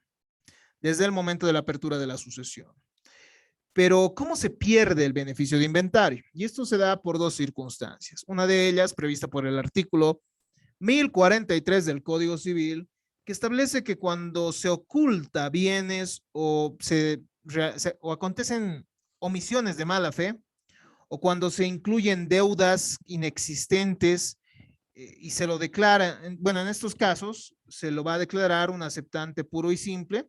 Desde el momento de la apertura de la sucesión. Pero, ¿cómo se pierde el beneficio de inventario? Y esto se da por dos circunstancias. Una de ellas, prevista por el artículo 1043 del Código Civil, que establece que cuando se oculta bienes o acontecen omisiones de mala fe, o cuando se incluyen deudas inexistentes y se lo declara, bueno, en estos casos se lo va a declarar un aceptante puro y simple,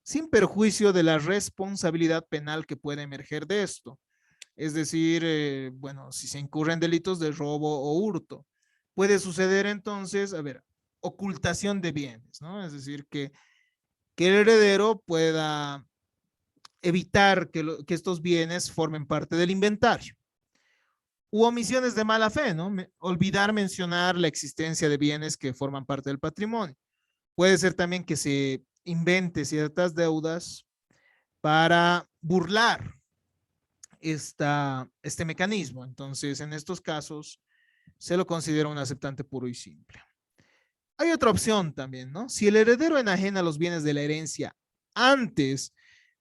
sin perjuicio de la responsabilidad penal que puede emerger de esto. Es decir, bueno, si se incurren delitos de robo o hurto. Puede suceder entonces, a ver, ocultación de bienes, ¿no? Es decir, que el heredero pueda evitar que estos bienes formen parte del inventario. U omisiones de mala fe, ¿no? Olvidar mencionar la existencia de bienes que forman parte del patrimonio. Puede ser también que se invente ciertas deudas para burlar este mecanismo. Entonces, en estos casos, se lo considera un aceptante puro y simple. Hay otra opción también, ¿no? Si el heredero enajena los bienes de la herencia antes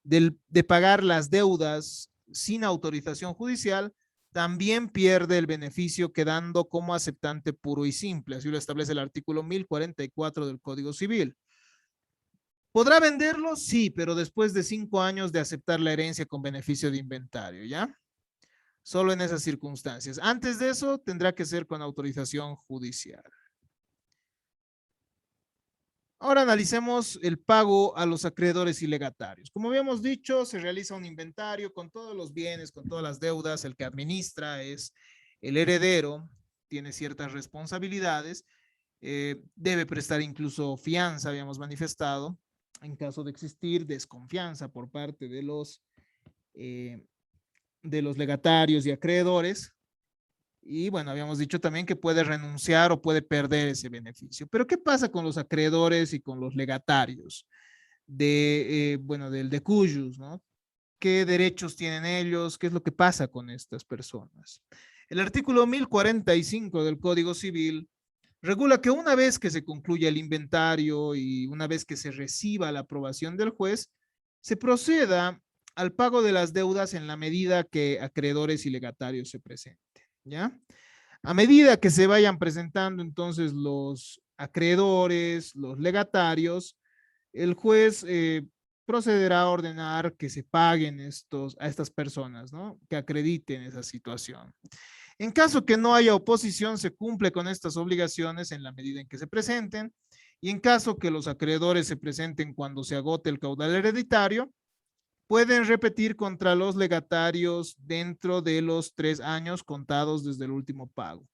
de pagar las deudas sin autorización judicial, también pierde el beneficio quedando como aceptante puro y simple. Así lo establece el artículo 1044 del Código Civil. ¿Podrá venderlo? Sí, pero después de 5 años de aceptar la herencia con beneficio de inventario, ¿ya? Solo en esas circunstancias. Antes de eso, tendrá que ser con autorización judicial. Ahora analicemos el pago a los acreedores y legatarios. Como habíamos dicho, se realiza un inventario con todos los bienes, con todas las deudas. El que administra es el heredero, tiene ciertas responsabilidades, debe prestar incluso fianza, habíamos manifestado, en caso de existir desconfianza por parte eh, de los legatarios y acreedores. Y bueno, habíamos dicho también que puede renunciar o puede perder ese beneficio. Pero ¿qué pasa con los acreedores y con los legatarios bueno, del decujus, ¿no? ¿Qué derechos tienen ellos? ¿Qué es lo que pasa con estas personas? El artículo 1045 del Código Civil regula que una vez que se concluya el inventario y una vez que se reciba la aprobación del juez, se proceda al pago de las deudas en la medida que acreedores y legatarios se presenten, ¿ya? A medida que se vayan presentando entonces los acreedores, los legatarios, el juez procederá a ordenar que se paguen a estas personas, ¿no? Que acrediten esa situación. En caso que no haya oposición, se cumple con estas obligaciones en la medida en que se presenten, y en caso que los acreedores se presenten cuando se agote el caudal hereditario, pueden repetir contra los legatarios dentro de los 3 años contados desde el último pago.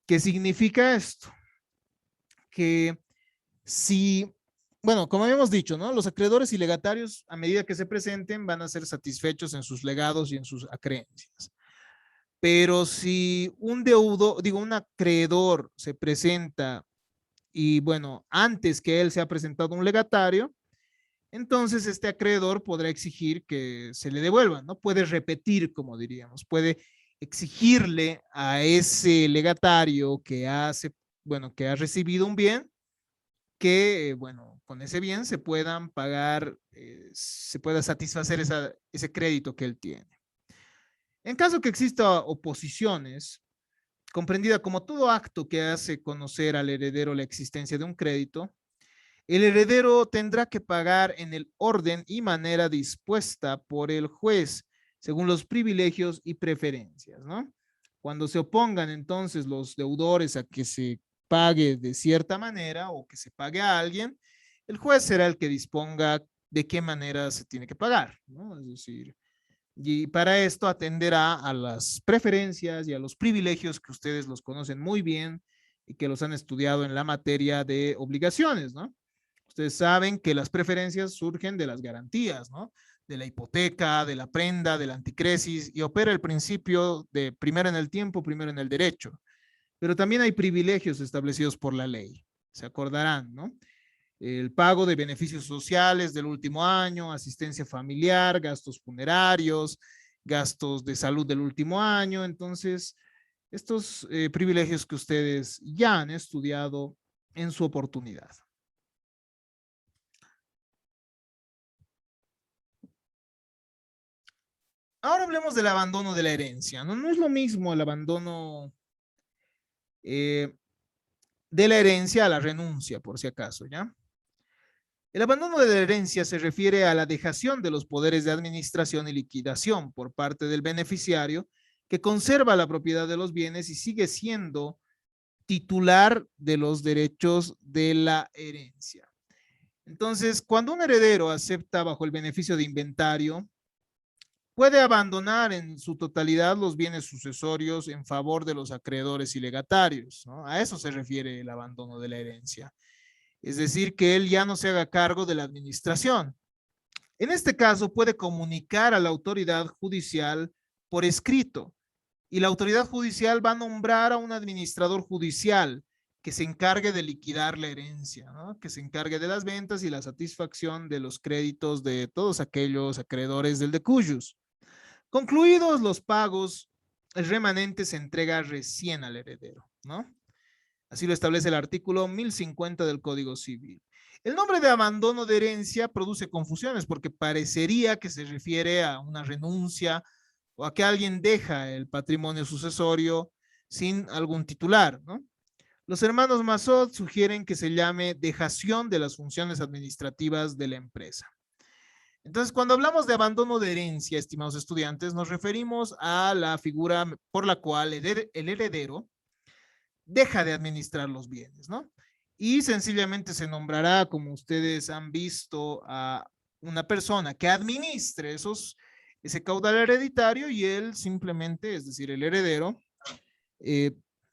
¿Qué significa esto? Que si, bueno, como habíamos dicho, ¿no? Los acreedores y legatarios, a medida que se presenten, van a ser satisfechos en sus legados y en sus acreencias. Pero si un acreedor se presenta y bueno, antes que él se ha presentado un legatario, entonces este acreedor podrá exigir que se le devuelvan, ¿no? Puede repetir, como diríamos, puede exigirle a ese legatario que ha recibido un bien, que, bueno, con ese bien se puedan pagar, se pueda satisfacer ese crédito que él tiene. En caso que exista oposiciones, comprendida como todo acto que hace conocer al heredero la existencia de un crédito, el heredero tendrá que pagar en el orden y manera dispuesta por el juez, según los privilegios y preferencias, ¿no? Cuando se opongan entonces los deudores a que se pague de cierta manera o que se pague a alguien, el juez será el que disponga de qué manera se tiene que pagar, ¿no? Es decir, y para esto atenderá a las preferencias y a los privilegios que ustedes los conocen muy bien y que los han estudiado en la materia de obligaciones, ¿no? Ustedes saben que las preferencias surgen de las garantías, ¿no? De la hipoteca, de la prenda, del anticresis, y opera el principio de primero en el tiempo, primero en el derecho. Pero también hay privilegios establecidos por la ley, se acordarán, ¿no? El pago de beneficios sociales del último año, asistencia familiar, gastos funerarios, gastos de salud del último año. Entonces, estos privilegios que ustedes ya han estudiado en su oportunidad. Ahora hablemos del abandono de la herencia. No, no es lo mismo el abandono eh, de la herencia a la renuncia, por si acaso, ¿ya? El abandono de la herencia se refiere a la dejación de los poderes de administración y liquidación por parte del beneficiario que conserva la propiedad de los bienes y sigue siendo titular de los derechos de la herencia. Entonces, cuando un heredero acepta bajo el beneficio de inventario, puede abandonar en su totalidad los bienes sucesorios en favor de los acreedores y legatarios, ¿no? A eso se refiere el abandono de la herencia. Es decir, que él ya no se haga cargo de la administración. En este caso, puede comunicar a la autoridad judicial por escrito y la autoridad judicial va a nombrar a un administrador judicial que se encargue de liquidar la herencia, ¿no? Que se encargue de las ventas y la satisfacción de los créditos de todos aquellos acreedores del decuyus. Concluidos los pagos, el remanente se entrega recién al heredero, ¿no? Así lo establece el artículo 1050 del Código Civil. El nombre de abandono de herencia produce confusiones porque parecería que se refiere a una renuncia o a que alguien deja el patrimonio sucesorio sin algún titular, ¿no? Los hermanos Massot sugieren que se llame dejación de las funciones administrativas de la empresa. Entonces, cuando hablamos de abandono de herencia, estimados estudiantes, nos referimos a la figura por la cual el heredero deja de administrar los bienes, ¿no? Y sencillamente se nombrará, como ustedes han visto, a una persona que administre ese caudal hereditario y él simplemente, es decir, el heredero,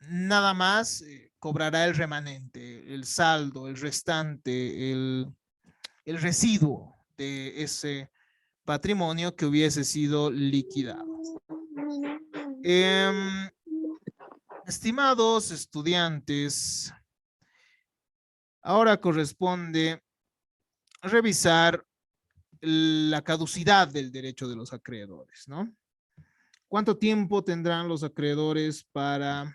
nada más cobrará el remanente, el saldo, el restante, el residuo de ese patrimonio que hubiese sido liquidado. Estimados estudiantes, ahora corresponde revisar la caducidad del derecho de los acreedores, ¿no? ¿Cuánto tiempo tendrán los acreedores para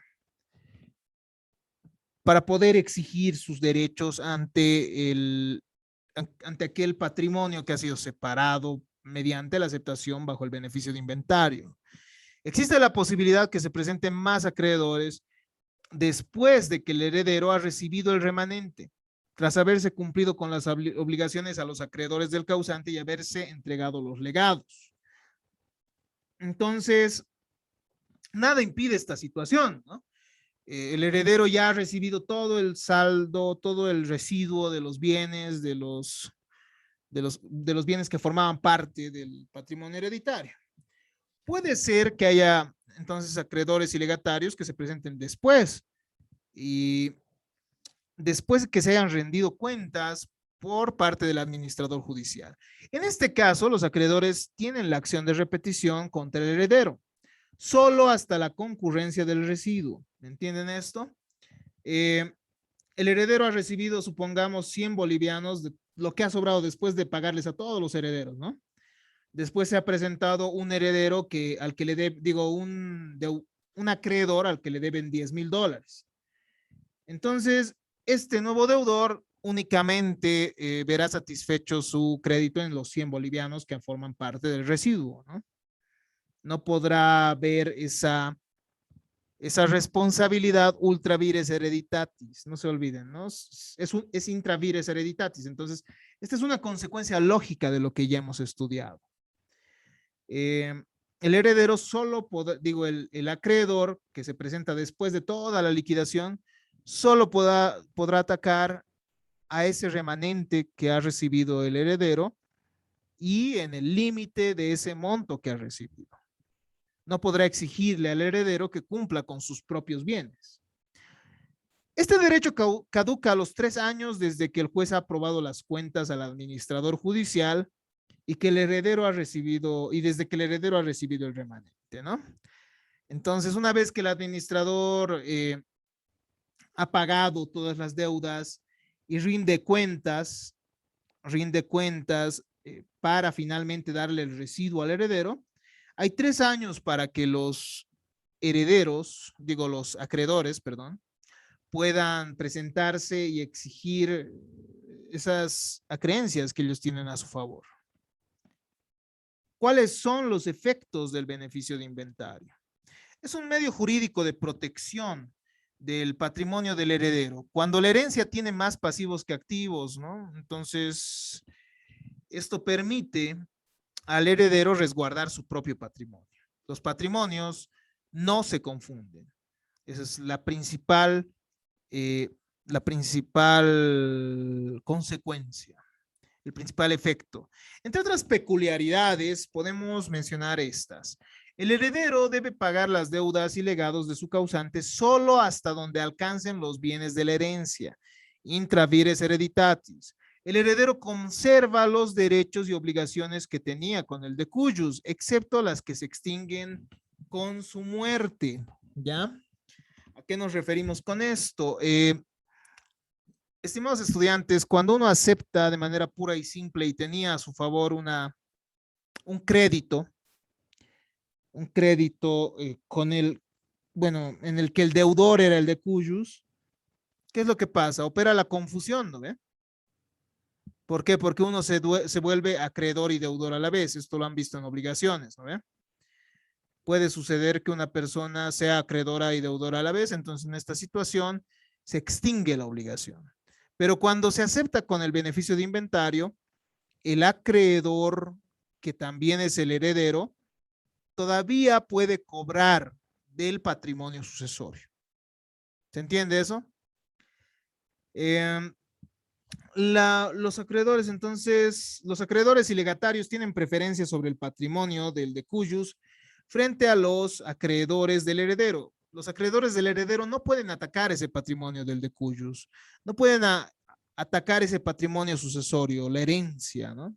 poder exigir sus derechos ante aquel patrimonio que ha sido separado mediante la aceptación bajo el beneficio de inventario? Existe la posibilidad que se presenten más acreedores después de que el heredero ha recibido el remanente, tras haberse cumplido con las obligaciones a los acreedores del causante y haberse entregado los legados. Entonces, nada impide esta situación, ¿no? El heredero ya ha recibido todo el saldo, todo el residuo de los bienes, de los bienes que formaban parte del patrimonio hereditario. Puede ser que haya entonces acreedores y legatarios que se presenten después y después que se hayan rendido cuentas por parte del administrador judicial. En este caso, los acreedores tienen la acción de repetición contra el heredero, solo hasta la concurrencia del residuo. ¿Entienden esto? El heredero ha recibido, supongamos, 100 bolivianos de lo que ha sobrado después de pagarles a todos los herederos, ¿no? Después se ha presentado un heredero al que le debe, un acreedor al que le deben $10,000. Entonces, este nuevo deudor únicamente verá satisfecho su crédito en los 100 bolivianos que forman parte del residuo, ¿no? No podrá ver esa responsabilidad ultra vires hereditatis, no se olviden, ¿no? Es intra vires hereditatis. Entonces, esta es una consecuencia lógica de lo que ya hemos estudiado. El heredero solo el acreedor que se presenta después de toda la liquidación, solo podrá atacar a ese remanente que ha recibido el heredero y en el límite de ese monto que ha recibido. No podrá exigirle al heredero que cumpla con sus propios bienes. Este derecho caduca a los 3 años desde que el juez ha aprobado las cuentas al administrador judicial y que el heredero ha recibido, y desde que el heredero ha recibido el remanente, ¿no? Entonces, una vez que el administrador ha pagado todas las deudas y rinde cuentas para finalmente darle el residuo al heredero, Hay 3 años para que los herederos, digo los acreedores, perdón, puedan presentarse y exigir esas acreencias que ellos tienen a su favor. ¿Cuáles son los efectos del beneficio de inventario? Es un medio jurídico de protección del patrimonio del heredero. Cuando la herencia tiene más pasivos que activos, ¿no? Entonces, esto permite al heredero resguardar su propio patrimonio. Los patrimonios no se confunden. Esa es la principal consecuencia, el principal efecto. Entre otras peculiaridades, podemos mencionar estas. El heredero debe pagar las deudas y legados de su causante solo hasta donde alcancen los bienes de la herencia, intra vires hereditatis. El heredero conserva los derechos y obligaciones que tenía con el decujus, excepto las que se extinguen con su muerte. ¿Ya? ¿A qué nos referimos con esto? Estimados estudiantes, cuando uno acepta de manera pura y simple y tenía a su favor un crédito con en el que el deudor era el decujus, ¿qué es lo que pasa? Opera la confusión, ¿no ve? ¿Por qué? Porque uno se vuelve acreedor y deudor a la vez. Esto lo han visto en obligaciones, ¿no ve? Puede suceder que una persona sea acreedora y deudora a la vez, entonces en esta situación se extingue la obligación. Pero cuando se acepta con el beneficio de inventario, el acreedor, que también es el heredero, todavía puede cobrar del patrimonio sucesorio. ¿Se entiende eso? Los acreedores, entonces, los acreedores y legatarios tienen preferencia sobre el patrimonio del decujus frente a los acreedores del heredero. Los acreedores del heredero no pueden atacar ese patrimonio del decujus, no pueden atacar ese patrimonio sucesorio, la herencia, ¿no?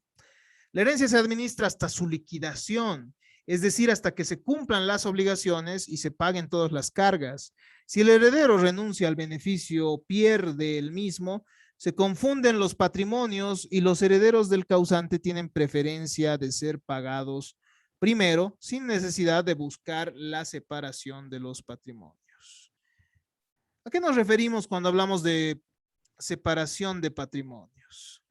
La herencia se administra hasta su liquidación, es decir, hasta que se cumplan las obligaciones y se paguen todas las cargas. Si el heredero renuncia al beneficio, pierde el mismo, se confunden los patrimonios y los herederos del causante tienen preferencia de ser pagados primero, sin necesidad de buscar la separación de los patrimonios. ¿A qué nos referimos cuando hablamos de separación de patrimonios?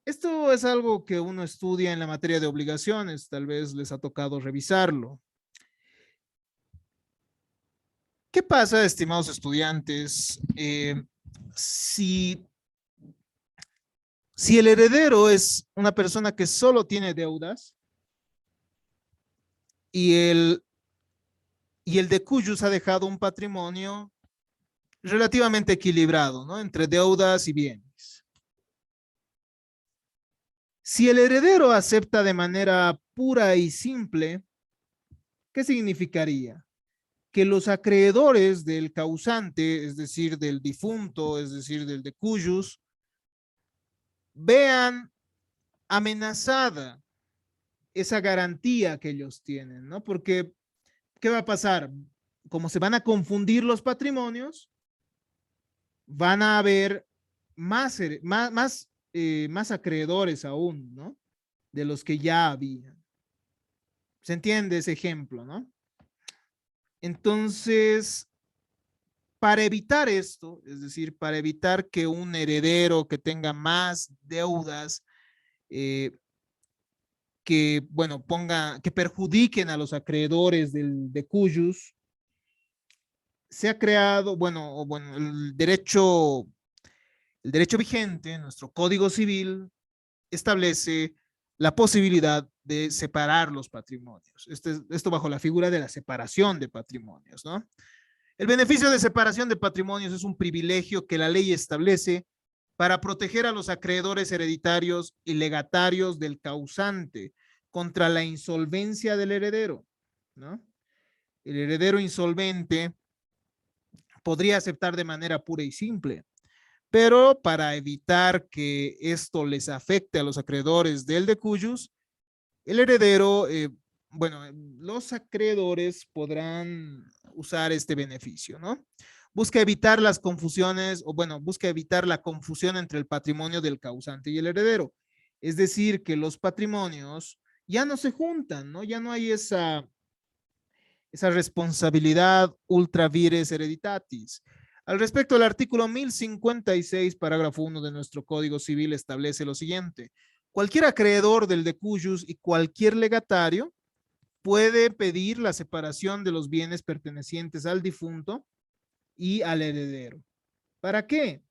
Esto es algo que uno estudia en la materia de obligaciones, tal vez les ha tocado revisarlo. ¿Qué pasa, estimados estudiantes, si el heredero es una persona que solo tiene deudas y el decujus ha dejado un patrimonio relativamente equilibrado, ¿no? Entre deudas y bienes? Si el heredero acepta de manera pura y simple, ¿qué significaría? Que los acreedores del causante, es decir, del difunto, es decir, del decujus, vean amenazada esa garantía que ellos tienen, ¿no? Porque, ¿qué va a pasar? Como se van a confundir los patrimonios, van a haber más acreedores aún, ¿no? De los que ya había. ¿Se entiende ese ejemplo, no? Entonces, para evitar esto, es decir, para evitar que un heredero que tenga más deudas, que, bueno, que perjudiquen a los acreedores del decujus, se ha creado, el derecho vigente, nuestro Código Civil, establece la posibilidad de separar los patrimonios. Esto bajo la figura de la separación de patrimonios, ¿no? El beneficio de separación de patrimonios es un privilegio que la ley establece para proteger a los acreedores hereditarios y legatarios del causante contra la insolvencia del heredero, ¿no? El heredero insolvente podría aceptar de manera pura y simple, pero para evitar que esto les afecte a los acreedores del decujus, el heredero, los acreedores podrán usar este beneficio, ¿no? Busca evitar las confusiones, busca evitar la confusión entre el patrimonio del causante y el heredero. Es decir, que los patrimonios ya no se juntan, ¿no? Ya no hay esa responsabilidad ultra vires hereditatis. Al respecto, el artículo 1056, parágrafo 1 de nuestro Código Civil establece lo siguiente. Cualquier acreedor del decujus y cualquier legatario puede pedir la separación de los bienes pertenecientes al difunto y al heredero. ¿Para qué?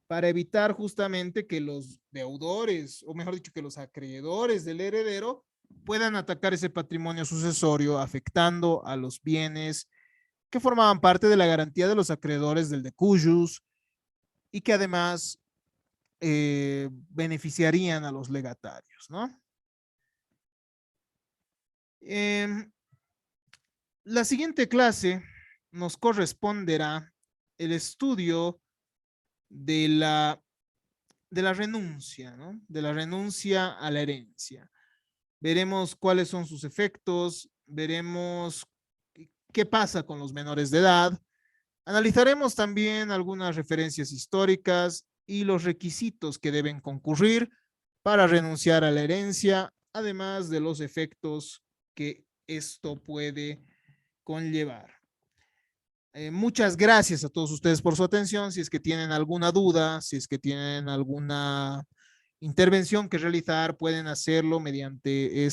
Para evitar justamente que los deudores, o mejor dicho, que los acreedores del heredero puedan atacar ese patrimonio sucesorio, afectando a los bienes que formaban parte de la garantía de los acreedores del decujus y que además beneficiarían a los legatarios, ¿no? La siguiente clase nos corresponderá el estudio de la renuncia, ¿no? De la renuncia a la herencia. Veremos cuáles son sus efectos, veremos qué pasa con los menores de edad. Analizaremos también algunas referencias históricas y los requisitos que deben concurrir para renunciar a la herencia, además de los efectos que esto puede conllevar. Muchas gracias a todos ustedes por su atención. Si es que tienen alguna duda, si es que tienen alguna intervención que realizar, pueden hacerlo mediante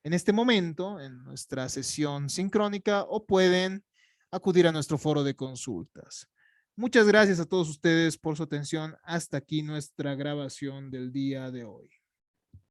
en este momento, en nuestra sesión sincrónica, o pueden acudir a nuestro foro de consultas. Muchas gracias a todos ustedes por su atención. Hasta aquí nuestra grabación del día de hoy.